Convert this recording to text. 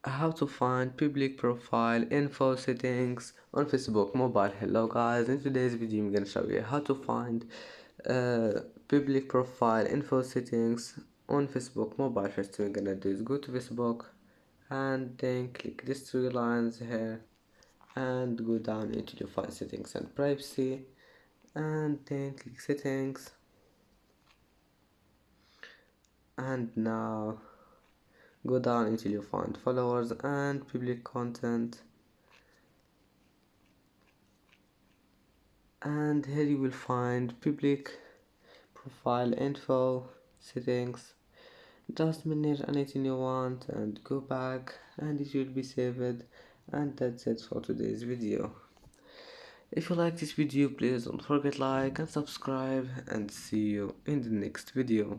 How to find public profile info settings on Facebook mobile. Hello guys, in today's video I'm gonna show you how to find uh, public profile info settings on Facebook mobile. First thing we're gonna do is go to Facebook and then click these three lines here and go down into your file settings and privacy and then click settings, and now go down until you find followers and public content, and here you will find public profile info settings. Just manage anything you want and go back and it will be saved. And that's it for today's video. If you like this video, please don't forget like and subscribe, and see you in the next video.